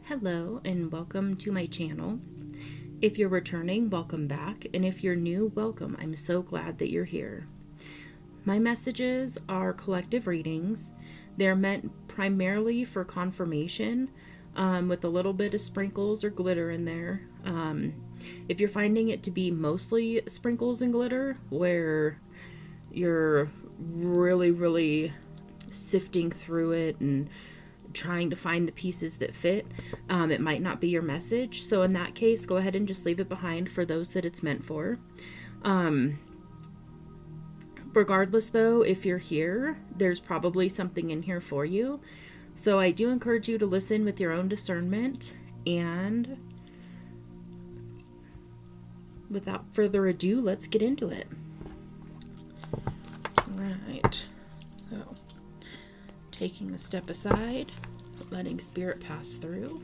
Hello and welcome to my channel. If you're returning, welcome back, and if you're new, welcome. I'm so glad that you're here. My messages are collective readings. They're meant primarily for confirmation, with a little bit of sprinkles or glitter in there. If you're finding it to be mostly sprinkles and glitter, where you're really sifting through it and trying to find the pieces that fit, it might not be your message. So in that case, go ahead and just leave it behind for those that it's meant for. Regardless though, if you're here, there's probably something in here for you. So I do encourage you to listen with your own discernment, and without further ado, let's get into it. Alright, so taking a step aside, letting spirit pass through.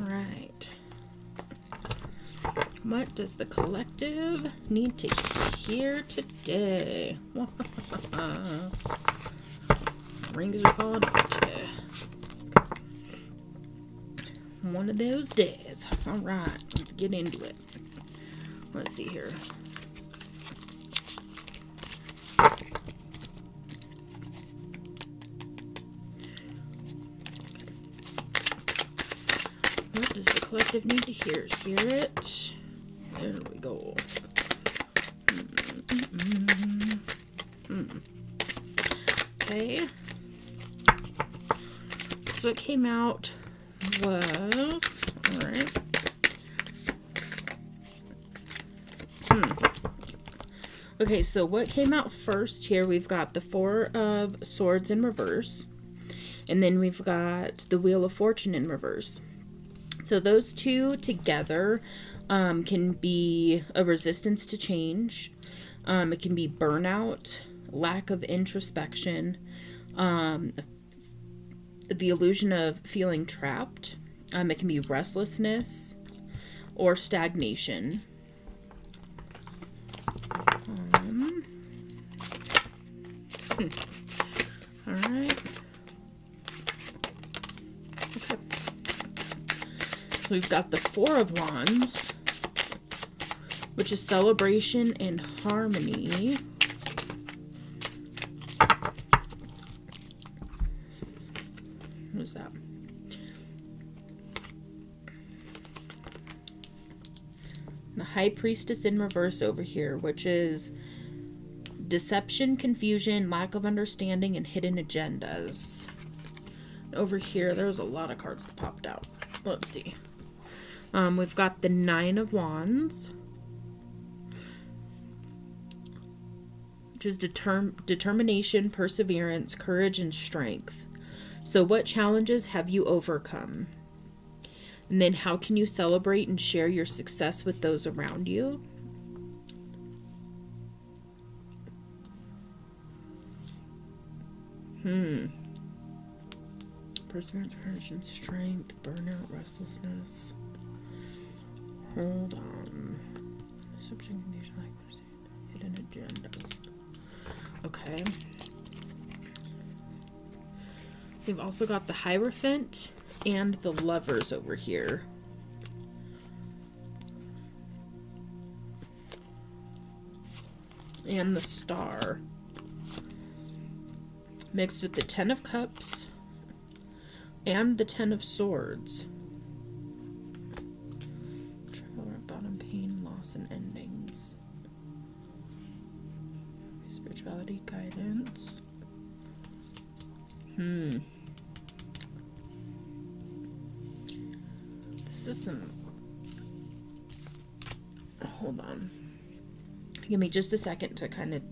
Alright. What does the collective need to hear today? Rings are falling off today. One of those days. Alright, let's get into it. Let's see here. What does the collective need to hear, Spirit? There we go. Okay. So what came out was... Alright. Okay, so what came out first here, we've got the Four of Swords in reverse. And then we've got the Wheel of Fortune in reverse. So those two together can be a resistance to change. It can be burnout, lack of introspection, the illusion of feeling trapped. It can be restlessness or stagnation. All right. Okay. So we've got the Four of Wands, which is celebration and harmony. What is that? The High Priestess in reverse over here, which is deception, confusion, lack of understanding, and hidden agendas. Over here, there was a lot of cards that popped out. Let's see. We've got the Nine of Wands, which is determination, perseverance, courage, and strength. So what challenges have you overcome? And then how can you celebrate and share your success with those around you? Perseverance, courage, and strength, burnout, restlessness. Hold on. Deception, confusion, hidden agendas. Okay. We've also got the Hierophant and the Lovers over here. And the Star. Mixed with the Ten of Cups and the Ten of Swords. Travel at bottom, pain, loss, and endings. Spirituality, guidance. This is some... Hold on. Give me just a second to kind of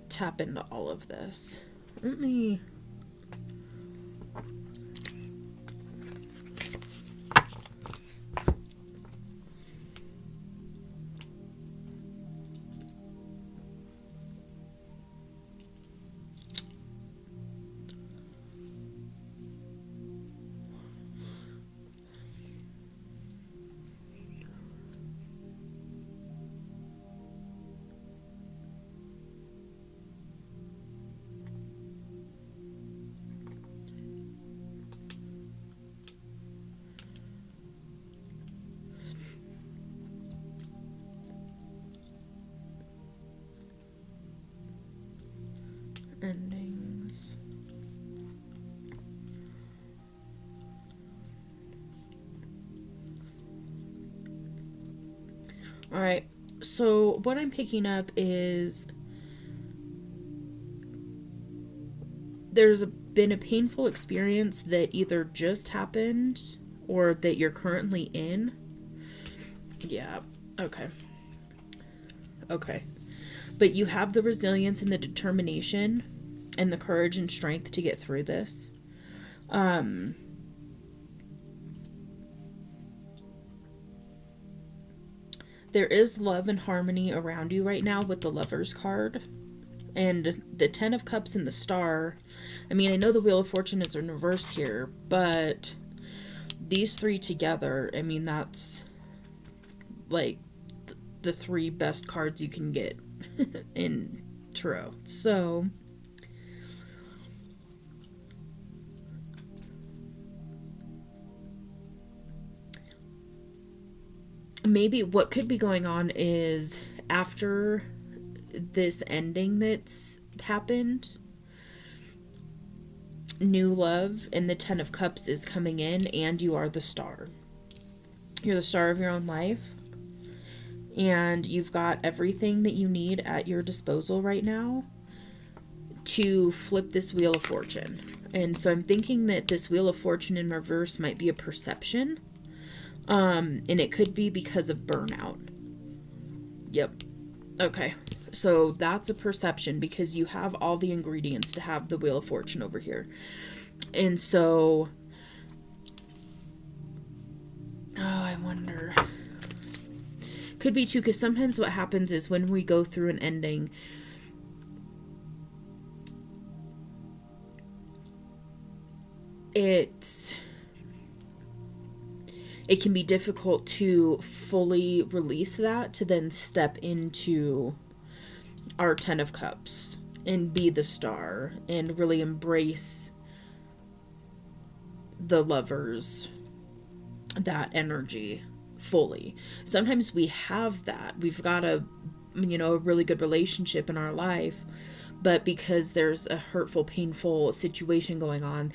tap into all of this. Let me... endings. All right. So what I'm picking up is there's been a painful experience that either just happened or that you're currently in. Yeah. Okay. Okay. But you have the resilience and the determination and the courage and strength to get through this. There is love and harmony around you right now with the Lover's card. And the Ten of Cups and the Star. I mean, I know the Wheel of Fortune is in reverse here, but these three together, I mean, that's like the three best cards you can get in tarot. So maybe what could be going on is after this ending that's happened, new love and the Ten of Cups is coming in, and you are the star. You're the star of your own life, and you've got everything that you need at your disposal right now to flip this Wheel of Fortune. And so I'm thinking that this Wheel of Fortune in reverse might be a perception, and it could be because of burnout. Yep. Okay. So that's a perception because you have all the ingredients to have the Wheel of Fortune over here. And so, I wonder. Could be too, because sometimes what happens is when we go through an ending, it can be difficult to fully release that to then step into our Ten of Cups and be the star and really embrace the Lovers, that energy fully. Sometimes we have that. We've got a really good relationship in our life, but because there's a hurtful, painful situation going on,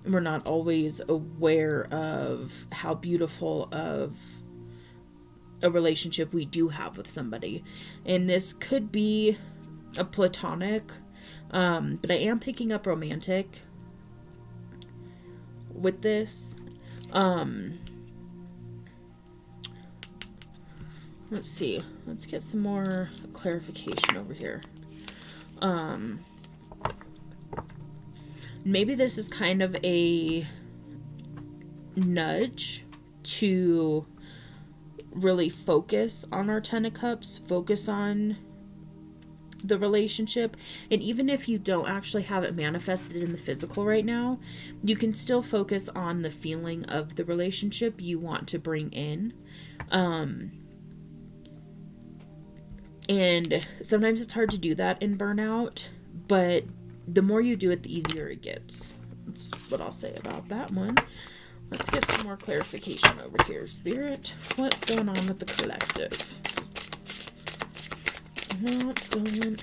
we're not always aware of how beautiful of a relationship we do have with somebody. And this could be a platonic, but I am picking up romantic with this. Let's see. Let's get some more clarification over here. Maybe this is kind of a nudge to really focus on our Ten of Cups, focus on the relationship. And even if you don't actually have it manifested in the physical right now, you can still focus on the feeling of the relationship you want to bring in. And sometimes it's hard to do that in burnout, but the more you do it, the easier it gets. That's what I'll say about that one. Let's get some more clarification over here. Spirit, what's going on with the collective? What's going on?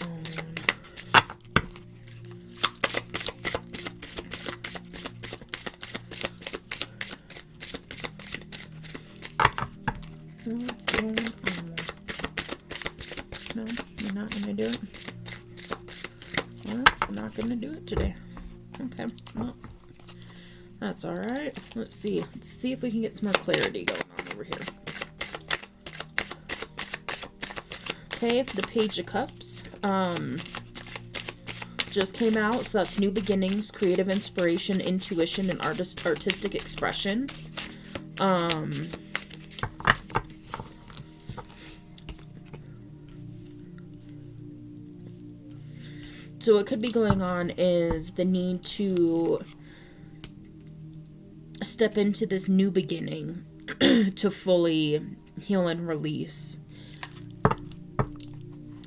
What's going on? No, you're not going to do it? Well, I'm not going to do it today. Okay, well, that's all right. Let's see. Let's see if we can get some more clarity going on over here. Okay, the Page of Cups just came out, so that's new beginnings, creative inspiration, intuition, and artistic expression. So what could be going on is the need to step into this new beginning to fully heal and release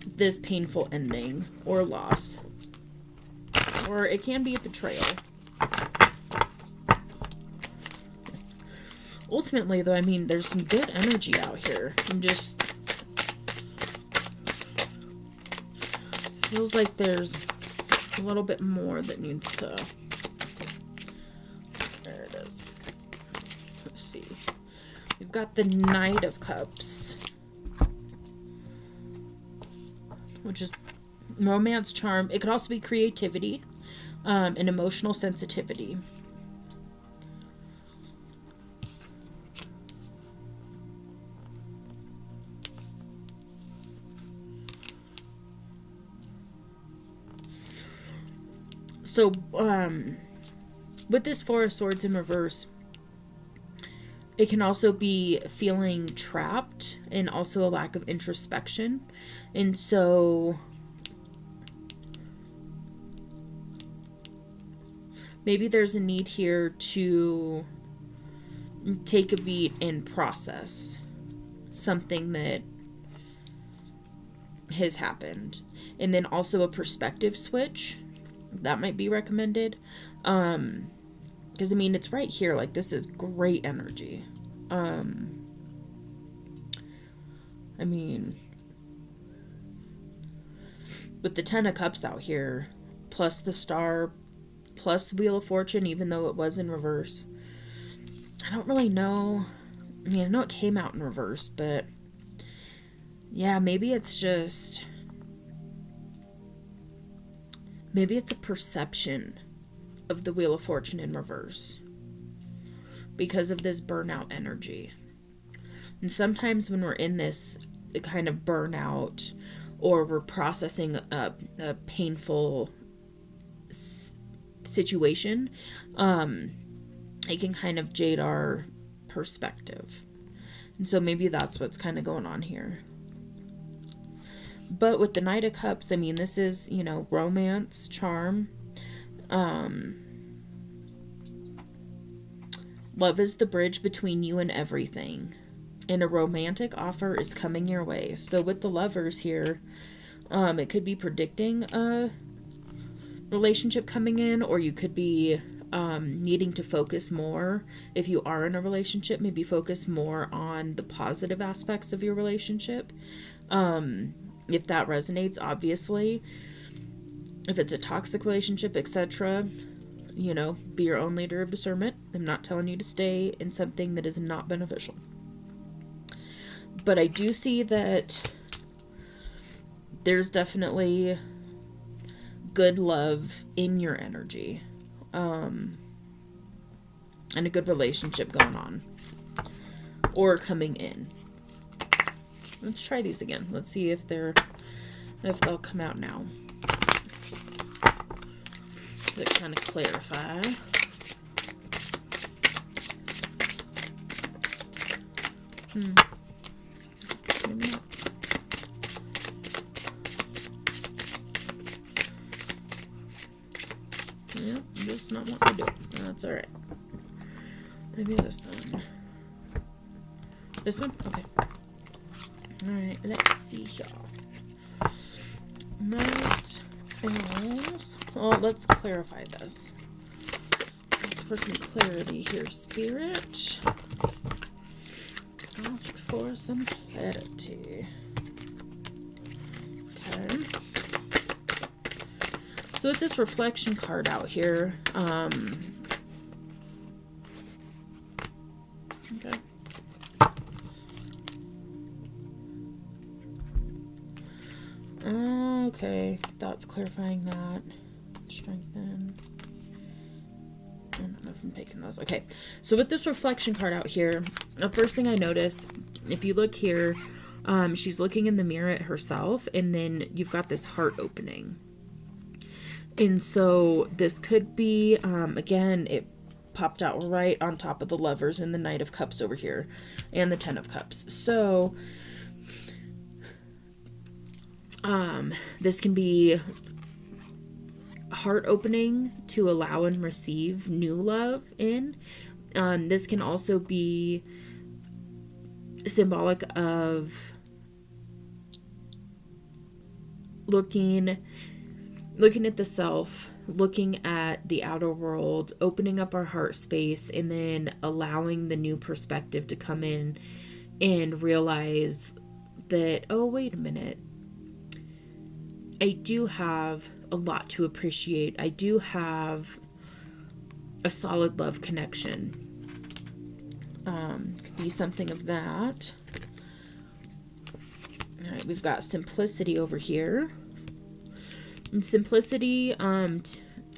this painful ending or loss. Or it can be a betrayal. Ultimately, though, I mean, there's some good energy out here. I'm just... feels like there's a little bit more that needs to... There it is. Let's see. We've got the Knight of Cups, which is romance, charm. It could also be creativity and emotional sensitivity. So, with this Four of Swords in reverse, it can also be feeling trapped and also a lack of introspection. And so maybe there's a need here to take a beat and process something that has happened. And then also a perspective switch. That might be recommended. Because, I mean, it's right here. Like, this is great energy. I mean, with the Ten of Cups out here, plus the Star, plus the Wheel of Fortune, even though it was in reverse. I don't really know. I mean, I know it came out in reverse, but yeah, maybe it's just... Maybe it's a perception of the Wheel of Fortune in reverse because of this burnout energy. And sometimes when we're in this kind of burnout or we're processing a painful situation, it can kind of jade our perspective. And so maybe that's what's kind of going on here. But with the Knight of Cups, I mean, this is, you know, romance, charm. Love is the bridge between you and everything. And a romantic offer is coming your way. So with the Lovers here, it could be predicting a relationship coming in, or you could be needing to focus more. If you are in a relationship, maybe focus more on the positive aspects of your relationship. If that resonates, obviously. If it's a toxic relationship, etc., you know, be your own leader of discernment. I'm not telling you to stay in something that is not beneficial. But I do see that there's definitely good love in your energy. And a good relationship going on. Or coming in. Let's try these again. Let's see if they'll come out now. To kind of clarify. Maybe not. Yep, just not what I do. That's alright. Maybe this one. This one? Okay. Alright, let's see here. What else? Oh, let's clarify this. Let's for some clarity here, Spirit. Ask for some clarity. Okay. So with this reflection card out here, okay. Okay, that's clarifying that. Strengthen. I don't know if I'm picking those. Okay, so with this reflection card out here, the first thing I notice, if you look here, she's looking in the mirror at herself, and then you've got this heart opening. And so this could be, again, it popped out right on top of the Lovers and the Knight of Cups over here, and the Ten of Cups. So this can be heart opening to allow and receive new love in. This can also be symbolic of looking at the self, looking at the outer world, opening up our heart space, and then allowing the new perspective to come in and realize that, oh, wait a minute. I do have a lot to appreciate. I do have a solid love connection. Could be something of that. All right, we've got simplicity over here. And simplicity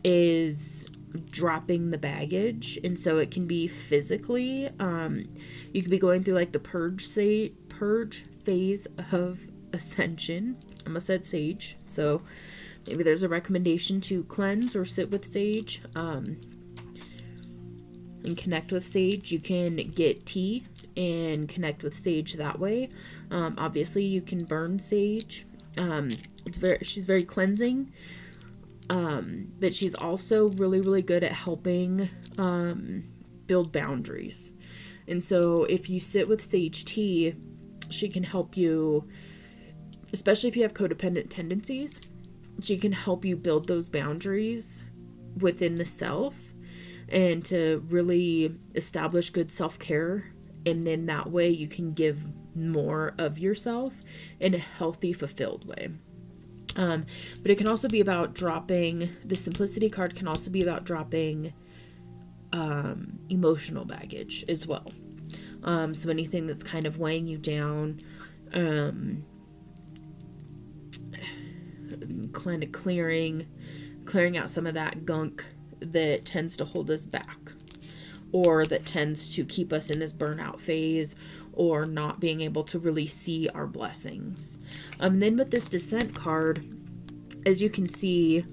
is dropping the baggage, and so it can be physically. You could be going through like the purge phase of ascension. I almost said sage, so maybe there's a recommendation to cleanse or sit with sage and connect with sage. You can get tea and connect with sage that way. Obviously you can burn sage. She's very cleansing, but she's also really, really good at helping build boundaries. And so if you sit with sage tea, she can help you, especially if you have codependent tendencies. She can help you build those boundaries within the self and to really establish good self-care. And then that way you can give more of yourself in a healthy, fulfilled way. But it can also be about dropping, the simplicity card can also be about dropping emotional baggage as well. So anything that's kind of weighing you down, kind of clearing out some of that gunk that tends to hold us back, or that tends to keep us in this burnout phase, or not being able to really see our blessings. Then with this Descent card, as you can see,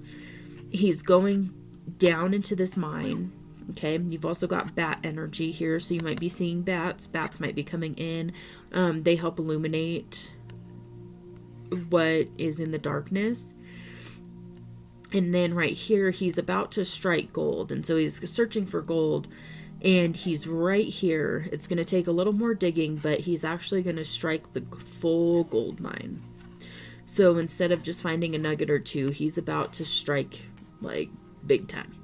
he's going down into this mine. Okay, you've also got bat energy here, so you might be seeing bats. Bats might be coming in. They help illuminate what is in the darkness. And then right here, he's about to strike gold. And so he's searching for gold. And he's right here. It's going to take a little more digging, but he's actually going to strike the full gold mine. So instead of just finding a nugget or two, he's about to strike like big time.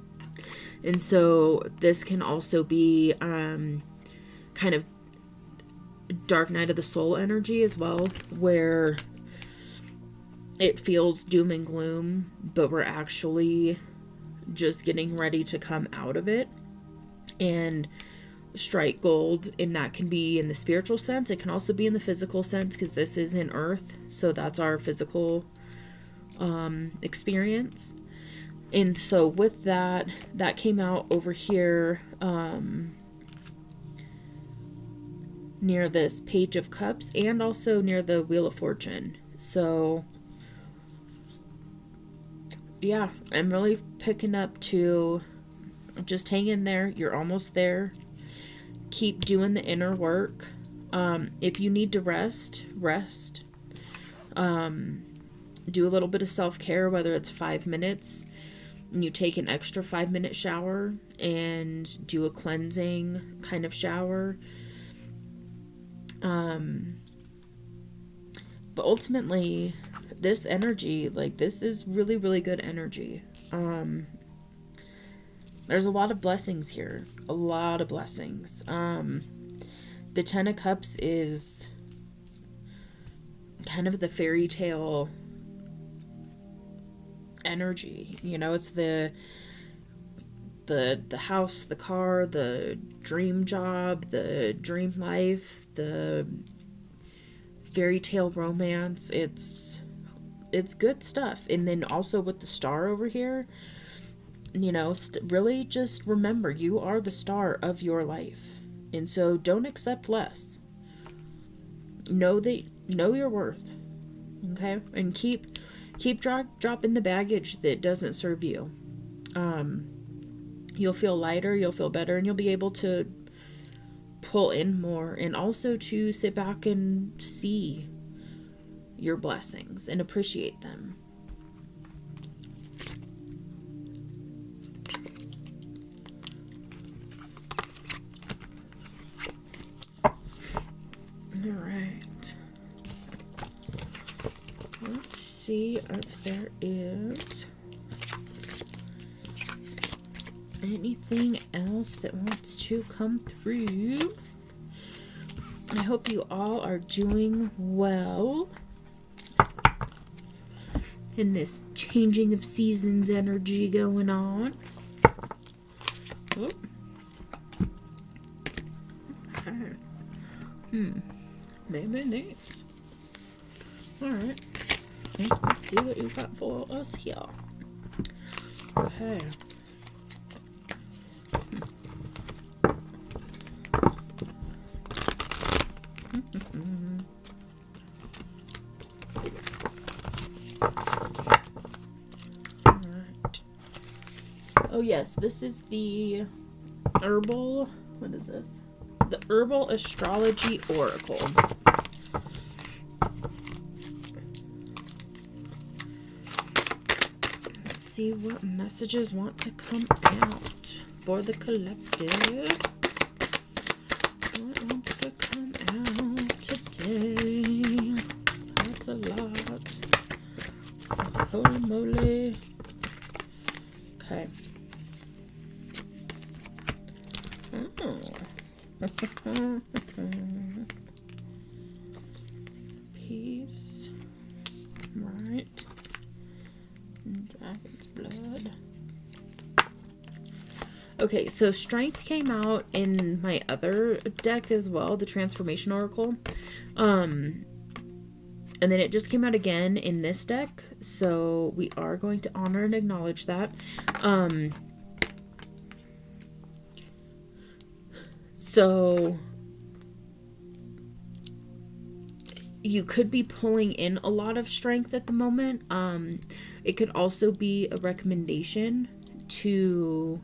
And so this can also be kind of dark night of the soul energy as well, where it feels doom and gloom, but we're actually just getting ready to come out of it and strike gold. And that can be in the spiritual sense. It can also be in the physical sense, because this is in earth, so that's our physical experience. And so with that came out over here near this Page of Cups, and also near the Wheel of Fortune. So yeah, I'm really picking up to just hang in there. You're almost there. Keep doing the inner work. If you need to rest. Do a little bit of self-care, whether it's 5 minutes and you take an extra 5-minute shower and do a cleansing kind of shower. But ultimately, this energy, like, this is really, really good energy. There's a lot of blessings here. A lot of blessings. The Ten of Cups is kind of the fairy tale energy. You know, it's the house, the car, the dream job, the dream life, the fairy tale romance. It's good stuff. And then also with the star over here, you know, really just remember, you are the star of your life. And so don't accept less. Know your worth. Okay? And keep dropping the baggage that doesn't serve you. You'll feel lighter, you'll feel better, and you'll be able to pull in more, and also to sit back and see your blessings and appreciate them. All right. Let's see if there is anything else that wants to come through. I hope you all are doing well. in this changing of seasons energy going on. Oop. Okay. Maybe next. Alright. Let's see what you've got for us here. Okay. Alright. Oh yes, this is the Herbal, what is this? The Herbal Astrology Oracle. Let's see what messages want to come out for the collective. What wants to come out today? That's a lot. Holy moly. Okay. Peace. Right. Dragon's blood. Okay, so strength came out in my other deck as well, the Transformation Oracle. And then it just came out again in this deck, so we are going to honor and acknowledge that. So you could be pulling in a lot of strength at the moment. It could also be a recommendation to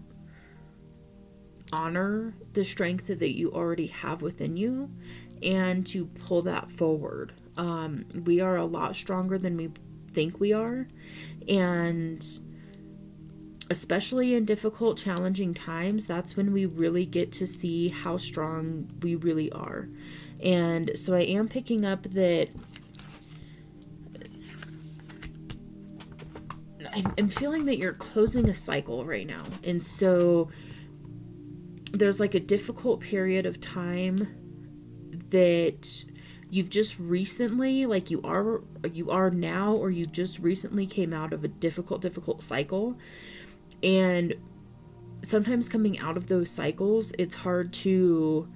honor the strength that you already have within you and to pull that forward. We are a lot stronger than we think we are, and especially in difficult, challenging times, that's when we really get to see how strong we really are. And so I am picking up that I'm feeling that you're closing a cycle right now. And so there's like a difficult period of time that you've just recently, like you are now, or you just recently came out of a difficult cycle. And sometimes coming out of those cycles, it's hard to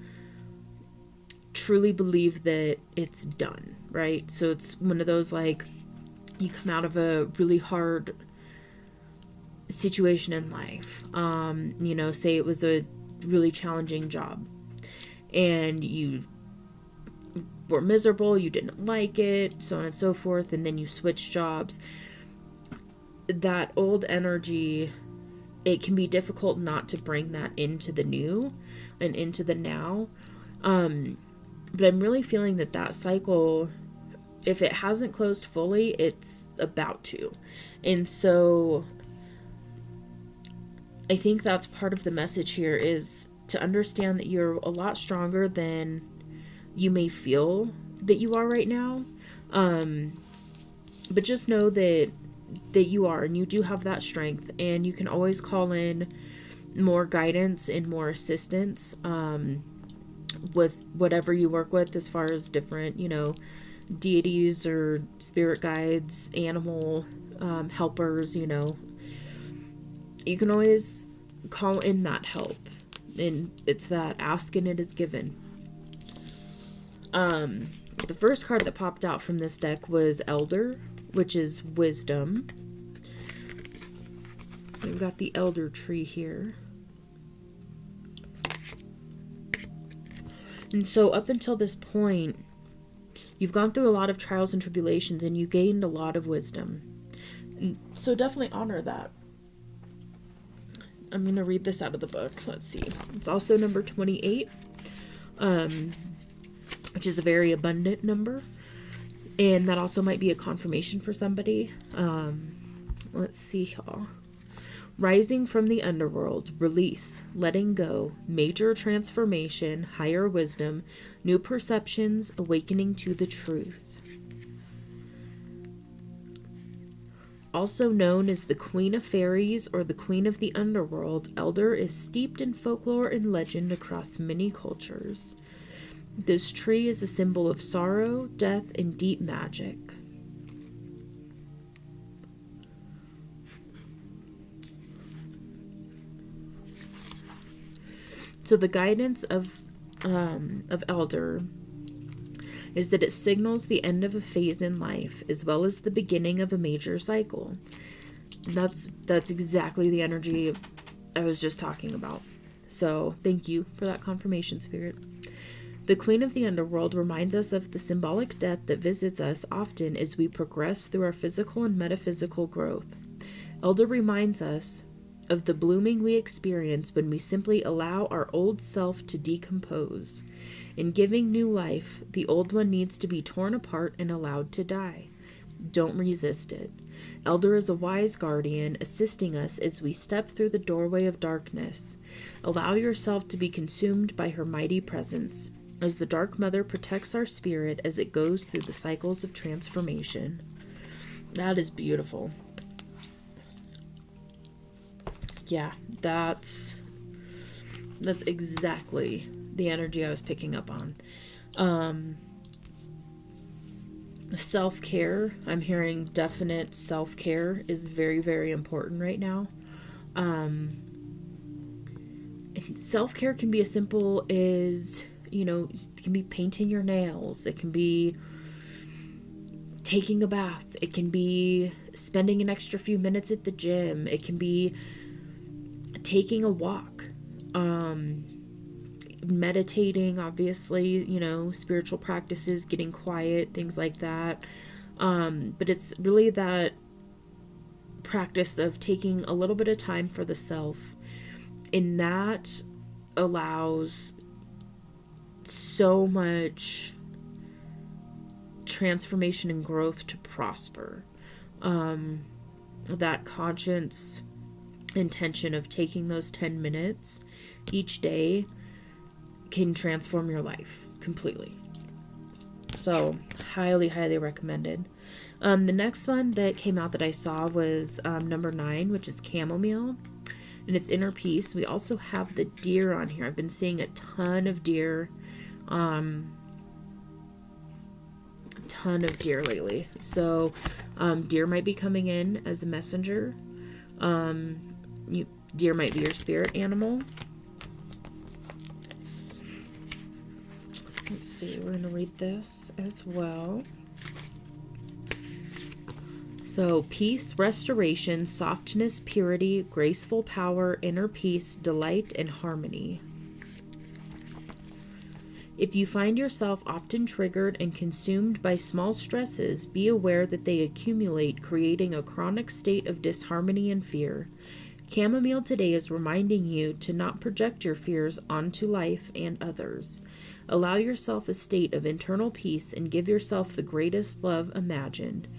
truly believe that it's done, right? So it's one of those, like, you come out of a really hard situation in life. Say it was a really challenging job and you were miserable, you didn't like it, so on and so forth, and then you switch jobs. That old energy, it can be difficult not to bring that into the new and into the now. But I'm really feeling that cycle, if it hasn't closed fully, it's about to. And so I think that's part of the message here, is to understand that you're a lot stronger than you may feel that you are right now. But just know that you are, and you do have that strength, and you can always call in more guidance and more assistance with whatever you work with, as far as different, deities or spirit guides, animal helpers. You can always call in that help, and it's that ask and it is given. The first card that popped out from this deck was Elder, which is wisdom. We've got the elder tree here. And so up until this point, you've gone through a lot of trials and tribulations, and you gained a lot of wisdom. And so definitely honor that. I'm going to read this out of the book. Let's see. It's also number 28, which is a very abundant number. And that also might be a confirmation for somebody. Let's see, y'all. Rising from the underworld, release, letting go, major transformation, higher wisdom, new perceptions, awakening to the truth. Also known as the Queen of Fairies or the Queen of the Underworld, Elder is steeped in folklore and legend across many cultures. This tree is a symbol of sorrow, death, and deep magic. So the guidance of Elder is that it signals the end of a phase in life as well as the beginning of a major cycle. That's exactly the energy I was just talking about. So thank you for that confirmation, Spirit. The Queen of the Underworld reminds us of the symbolic death that visits us often as we progress through our physical and metaphysical growth. Elder reminds us of the blooming we experience when we simply allow our old self to decompose. In giving new life, the old one needs to be torn apart and allowed to die. Don't resist it. Elder is a wise guardian assisting us as we step through the doorway of darkness. Allow yourself to be consumed by her mighty presence, as the Dark Mother protects our spirit as it goes through the cycles of transformation. That is beautiful. Yeah, that's exactly the energy I was picking up on. Self-care, I'm hearing definite self-care is very, very important right now. Self-care can be as simple as, it can be painting your nails. It can be taking a bath. It can be spending an extra few minutes at the gym. It can be taking a walk. Meditating, obviously, spiritual practices, getting quiet, things like that. But it's really that practice of taking a little bit of time for the self, and that allows so much transformation and growth to prosper. That conscious intention of taking those 10 minutes each day can transform your life completely. So highly, highly recommended. The next one that came out that I saw was number 9, which is chamomile, and it's inner peace. We also have the deer on here. I've been seeing a ton of deer lately. So deer might be coming in as a messenger. Deer might be your spirit animal. Let's see, we're going to read this as well. So, peace, restoration, softness, purity, graceful power, inner peace, delight, and harmony. If you find yourself often triggered and consumed by small stresses, be aware that they accumulate, creating a chronic state of disharmony and fear. Chamomile today is reminding you to not project your fears onto life and others. Allow yourself a state of internal peace and give yourself the greatest love imagined.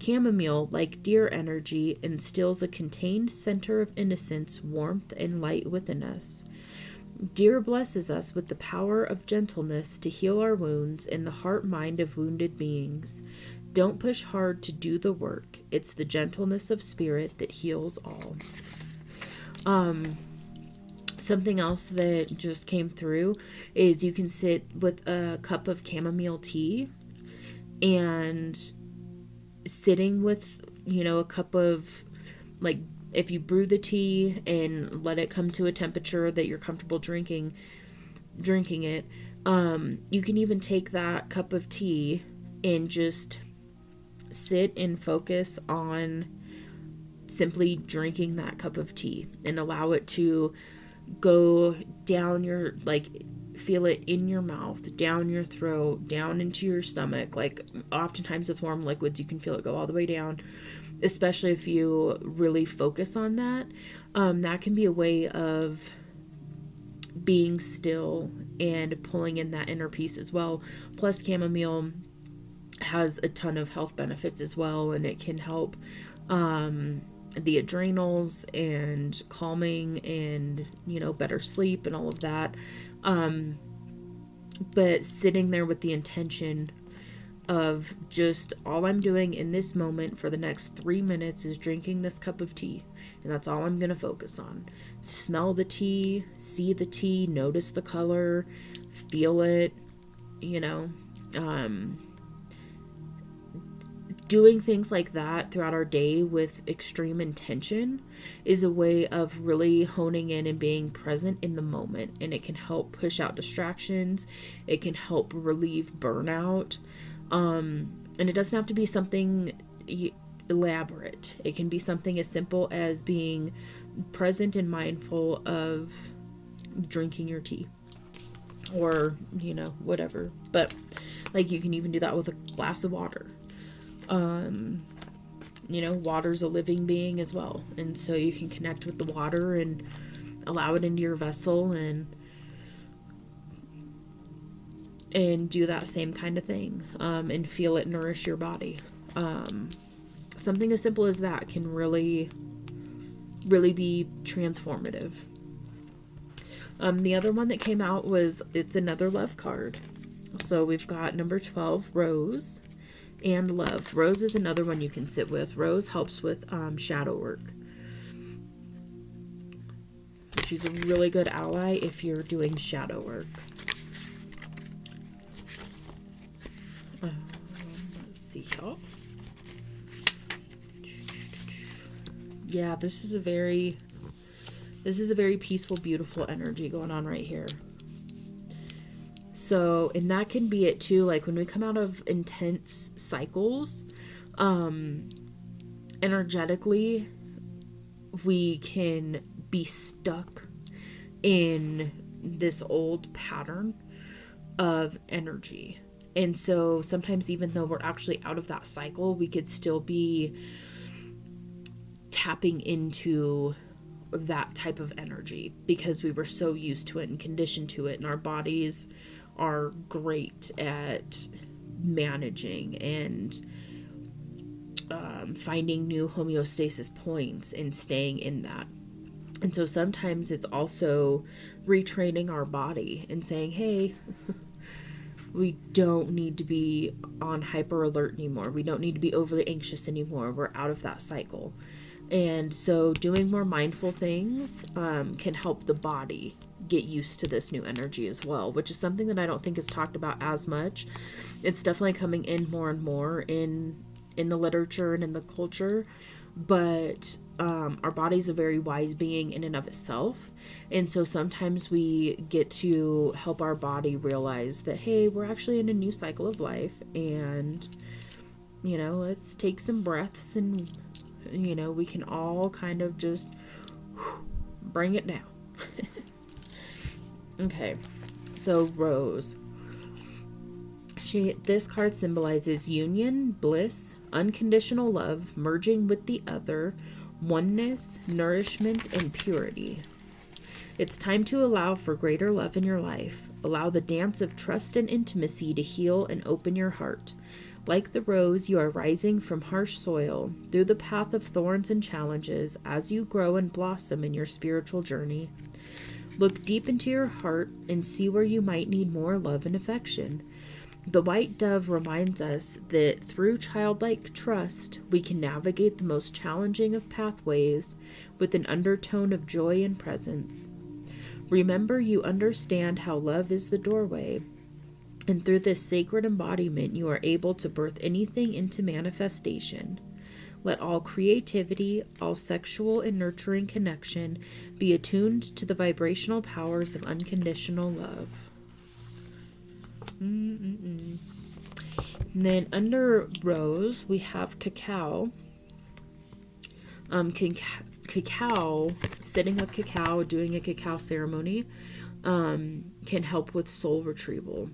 Chamomile, like deer energy, instills a contained center of innocence, warmth, and light within us. Deer blesses us with the power of gentleness to heal our wounds and the heart-mind of wounded beings. Don't push hard to do the work. It's the gentleness of spirit that heals all. Something else that just came through is you can sit with a cup of chamomile tea, and sitting with, a cup of, if you brew the tea and let it come to a temperature that you're comfortable drinking it, you can even take that cup of tea and just sit and focus on simply drinking that cup of tea and allow it to go down your, feel it in your mouth, down your throat, down into your stomach. Oftentimes with warm liquids, you can feel it go all the way down, especially if you really focus on that. That can be a way of being still and pulling in that inner peace as well. Plus, chamomile has a ton of health benefits as well, and it can help the adrenals and calming and, better sleep and all of that. But sitting there with the intention of just all I'm doing in this moment for the next 3 minutes is drinking this cup of tea. And that's all I'm going to focus on. Smell the tea, see the tea, notice the color, feel it, doing things like that throughout our day with extreme intention is a way of really honing in and being present in the moment. And it can help push out distractions. It can help relieve burnout. And it doesn't have to be something elaborate. It can be something as simple as being present and mindful of drinking your tea or, whatever. But like, you can even do that with a glass of water. Water's a living being as well. And so you can connect with the water and allow it into your vessel and do that same kind of thing, and feel it nourish your body. Something as simple as that can really, really be transformative. The other one that came out it's another love card. So we've got number 12, Rose, and Love. Rose is another one you can sit with. Rose helps with shadow work. So she's a really good ally if you're doing shadow work. Let's see y'all. Yeah, this is a very peaceful, beautiful energy going on right here. So, and that can be it too, like when we come out of intense cycles, energetically, we can be stuck in this old pattern of energy. And so sometimes, even though we're actually out of that cycle, we could still be tapping into that type of energy because we were so used to it and conditioned to it, and our bodies are great at managing and finding new homeostasis points and staying in that. And so sometimes it's also retraining our body and saying, hey, we don't need to be on hyper alert anymore. We don't need to be overly anxious anymore. We're out of that cycle. And so doing more mindful things can help the body get used to this new energy as well, which is something that I don't think is talked about as much. It's definitely coming in more and more in the literature and in the culture, but our body's a very wise being in and of itself. And so sometimes we get to help our body realize that, hey, we're actually in a new cycle of life, and let's take some breaths, and we can all kind of just bring it down. Okay, so Rose. This card symbolizes union, bliss, unconditional love, merging with the other, oneness, nourishment, and purity. It's time to allow for greater love in your life. Allow the dance of trust and intimacy to heal and open your heart. Like the rose, you are rising from harsh soil through the path of thorns and challenges as you grow and blossom in your spiritual journey. Look deep into your heart and see where you might need more love and affection. The white dove reminds us that through childlike trust, we can navigate the most challenging of pathways with an undertone of joy and presence. Remember, you understand how love is the doorway, and through this sacred embodiment, you are able to birth anything into manifestation. Let all creativity, all sexual and nurturing connection be attuned to the vibrational powers of unconditional love. And then under Rose, we have Cacao. Cacao, sitting with cacao, doing a cacao ceremony, can help with soul retrieval.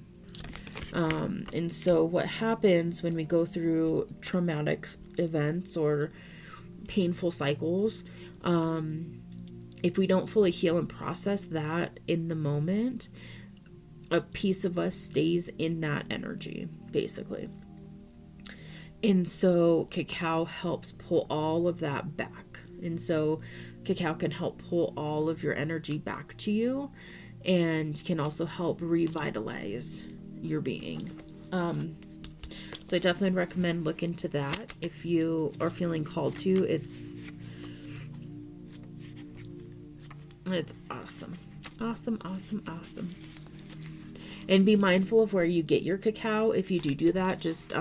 And so what happens when we go through traumatic events or painful cycles, if we don't fully heal and process that in the moment, a piece of us stays in that energy, basically. And so cacao helps pull all of that back. And so cacao can help pull all of your energy back to you and can also help revitalize your being. So I definitely recommend look into that if you are feeling called to. It's awesome. Awesome. And be mindful of where you get your cacao. If you do that, just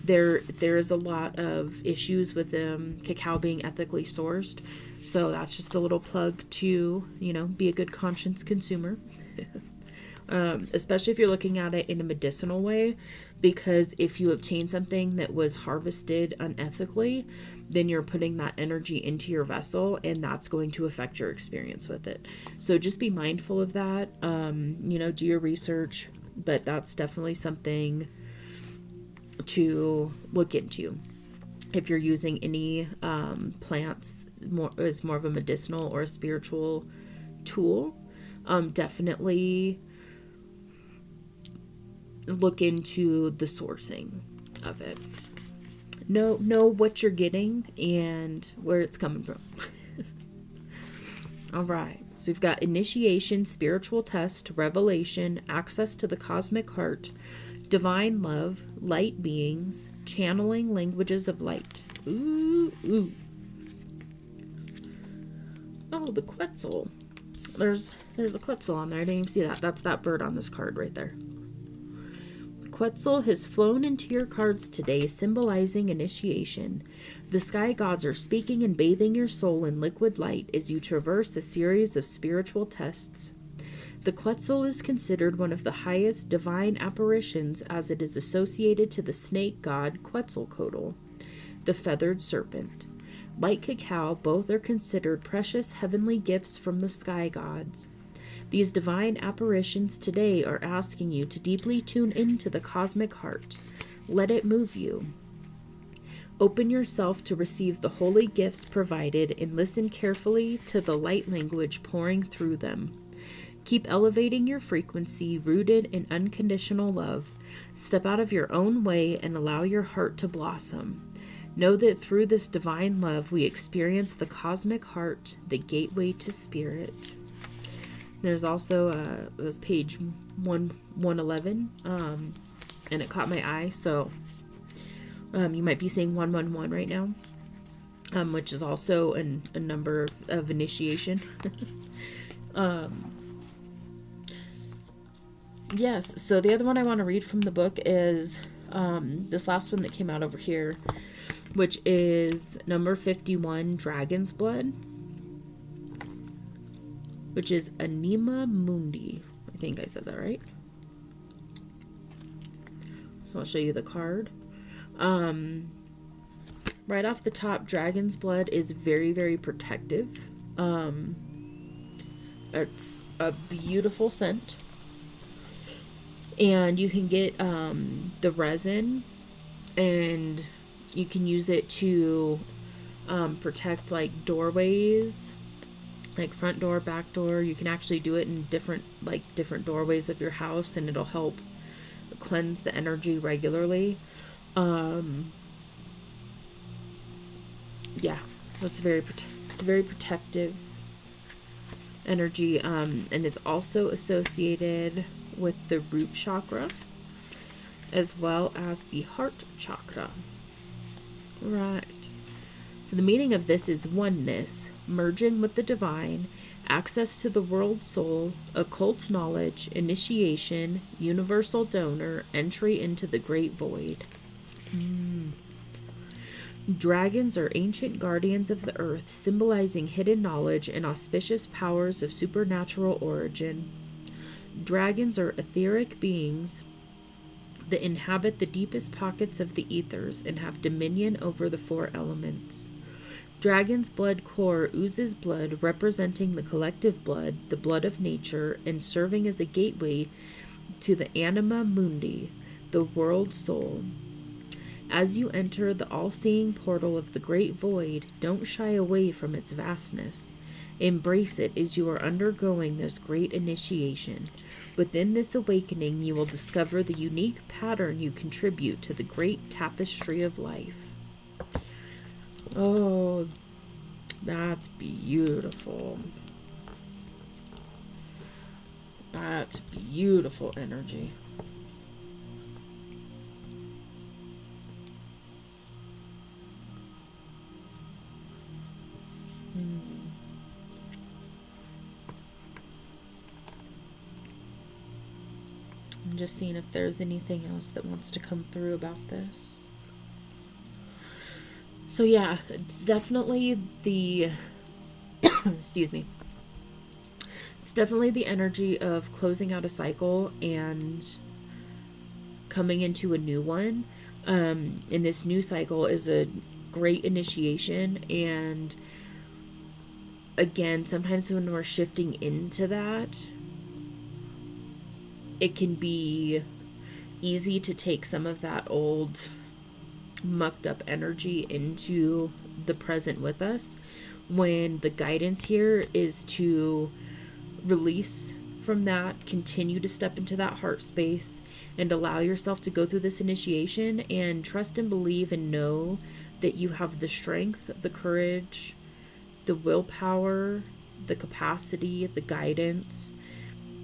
there's a lot of issues with cacao being ethically sourced. So that's just a little plug to, be a good conscious consumer. Especially if you're looking at it in a medicinal way, because if you obtain something that was harvested unethically, then you're putting that energy into your vessel, and that's going to affect your experience with it. So just be mindful of that. Do your research, but that's definitely something to look into. If you're using any plants as more of a medicinal or a spiritual tool, definitely look into the sourcing of it. Know what you're getting and where it's coming from. All right. So we've got initiation, spiritual test, revelation, access to the cosmic heart, divine love, light beings, channeling languages of light. Ooh. Oh, the Quetzal. There's a Quetzal on there. I didn't even see that. That's that bird on this card right there. Quetzal has flown into your cards today, symbolizing initiation. The sky gods are speaking and bathing your soul in liquid light as you traverse a series of spiritual tests. The Quetzal is considered one of the highest divine apparitions, as it is associated to the snake god Quetzalcoatl, the feathered serpent. Like cacao, both are considered precious heavenly gifts from the sky gods. These divine apparitions today are asking you to deeply tune into the cosmic heart. Let it move you. Open yourself to receive the holy gifts provided and listen carefully to the light language pouring through them. Keep elevating your frequency, rooted in unconditional love. Step out of your own way and allow your heart to blossom. Know that through this divine love, we experience the cosmic heart, the gateway to spirit. There's also it was page 111, and it caught my eye. So you might be seeing 111 right now, which is also a number of initiation. Yes. So the other one I want to read from the book is this last one that came out over here, which is number 51, Dragon's Blood, which is Anima Mundi. I think I said that right. So I'll show you the card. Right off the top, Dragon's Blood is very, very protective. It's a beautiful scent. And you can get the resin, and you can use it to protect like doorways, like front door, back door. You can actually do it in different doorways of your house, and it'll help cleanse the energy regularly. Yeah, it's very protective energy, and it's also associated with the root chakra as well as the heart chakra. Right. So the meaning of this is oneness, merging with the divine, access to the world soul, occult knowledge, initiation, universal donor, entry into the great void. Dragons are ancient guardians of the earth, symbolizing hidden knowledge and auspicious powers of supernatural origin. Dragons are etheric beings that inhabit the deepest pockets of the ethers and have dominion over the four elements. Dragon's blood core oozes blood, representing the collective blood, the blood of nature, and serving as a gateway to the Anima Mundi, the world soul. As you enter the all-seeing portal of the great void, don't shy away from its vastness. Embrace it as you are undergoing this great initiation. Within this awakening, you will discover the unique pattern you contribute to the great tapestry of life. Oh, that's beautiful. That's beautiful energy. I'm just seeing if there's anything else that wants to come through about this. So yeah, it's definitely the excuse me. It's definitely the energy of closing out a cycle and coming into a new one. And this new cycle is a great initiation. And again, sometimes when we're shifting into that, it can be easy to take some of that old mucked up energy into the present with us, when the guidance here is to release from that, continue to step into that heart space, and allow yourself to go through this initiation and trust and believe and know that you have the strength, the courage, the willpower, the capacity, the guidance,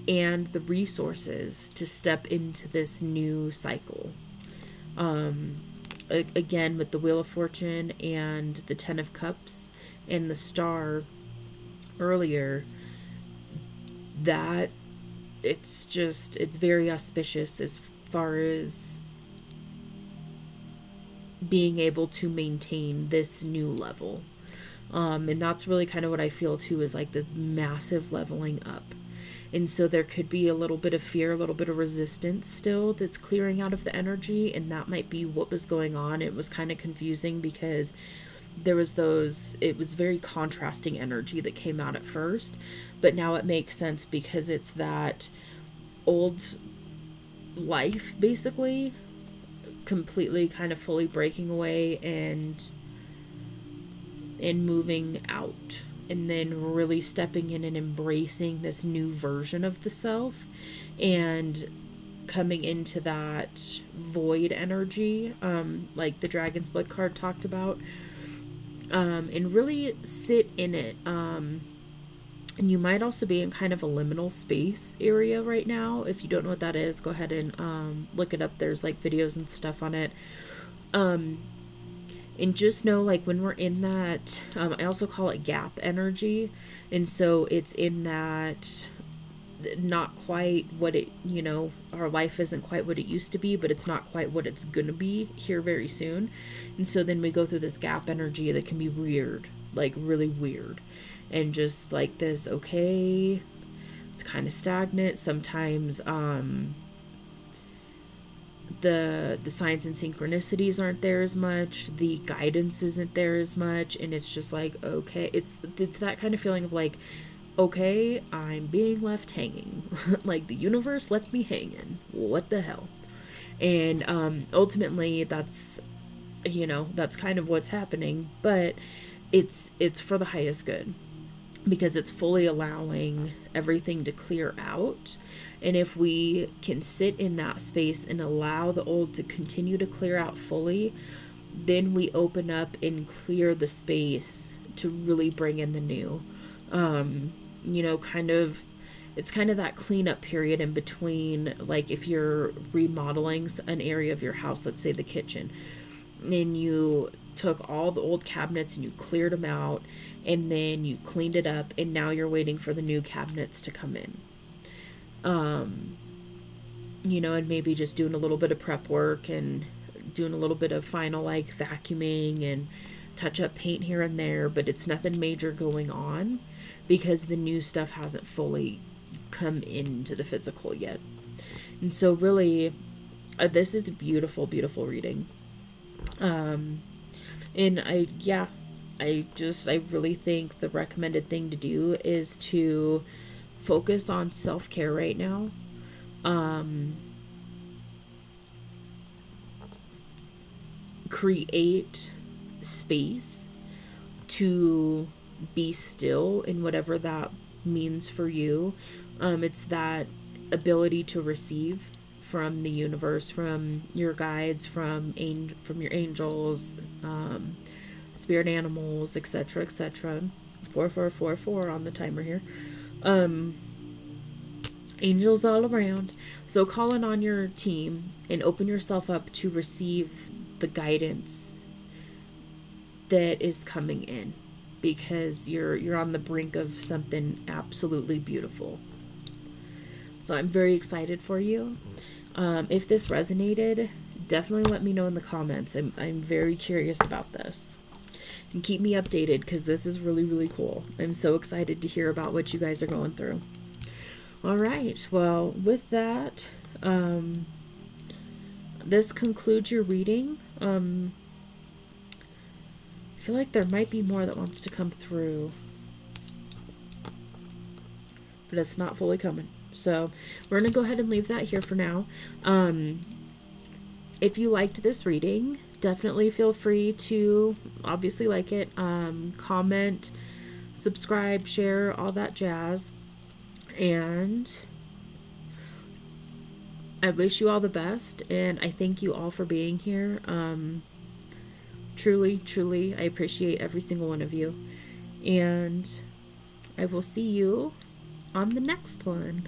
and the resources to step into this new cycle. Again, with the Wheel of Fortune and the Ten of Cups and the Star earlier, that it's very auspicious as far as being able to maintain this new level. And that's really kind of what I feel too, is like this massive leveling up. And so there could be a little bit of fear, a little bit of resistance still that's clearing out of the energy. And that might be what was going on. It was kind of confusing because it was very contrasting energy that came out at first. But now it makes sense because it's that old life basically completely kind of fully breaking away and moving out, and then really stepping in and embracing this new version of the self and coming into that void energy, like the Dragon's Blood card talked about, and really sit in it. And you might also be in kind of a liminal space area right now. If you don't know what that is, go ahead and look it up. There's like videos and stuff on it. And just know, like, when we're in that, I also call it gap energy. And so it's in that not quite what it, our life isn't quite what it used to be, but it's not quite what it's going to be here very soon. And so then we go through this gap energy that can be weird, like really weird. And just like this, okay, it's kind of stagnant. Sometimes, the signs and synchronicities aren't there as much, the guidance isn't there as much, and it's just like, okay, it's that kind of feeling of like, okay, I'm being left hanging. Like the universe left me hanging, what the hell. And ultimately that's kind of what's happening, but it's for the highest good, because it's fully allowing everything to clear out. And if we can sit in that space and allow the old to continue to clear out fully, then we open up and clear the space to really bring in the new. It's kind of that cleanup period in between, like if you're remodeling an area of your house, let's say the kitchen, and you took all the old cabinets and you cleared them out, and then you cleaned it up, and now you're waiting for the new cabinets to come in. And maybe just doing a little bit of prep work and doing a little bit of final like vacuuming and touch up paint here and there, but it's nothing major going on because the new stuff hasn't fully come into the physical yet. And so really, this is a beautiful, beautiful reading. And I really think the recommended thing to do is to focus on self-care right now. Create space to be still in whatever that means for you. It's that ability to receive from the universe, from your guides, from your angels, spirit animals, etc., etc. 4444 on the timer here. Angels all around. So call in on your team and open yourself up to receive the guidance that is coming in, because you're on the brink of something absolutely beautiful. So I'm very excited for you. If this resonated, definitely let me know in the comments. I'm very curious about this. and keep me updated, because this is really, really cool. I'm so excited to hear about what you guys are going through. All right. Well, with that, this concludes your reading. I feel like there might be more that wants to come through, but it's not fully coming. So we're going to go ahead and leave that here for now. If you liked this reading, definitely feel free to obviously like it, comment, subscribe, share, all that jazz. And I wish you all the best, and I thank you all for being here. Truly, truly, I appreciate every single one of you. And I will see you on the next one.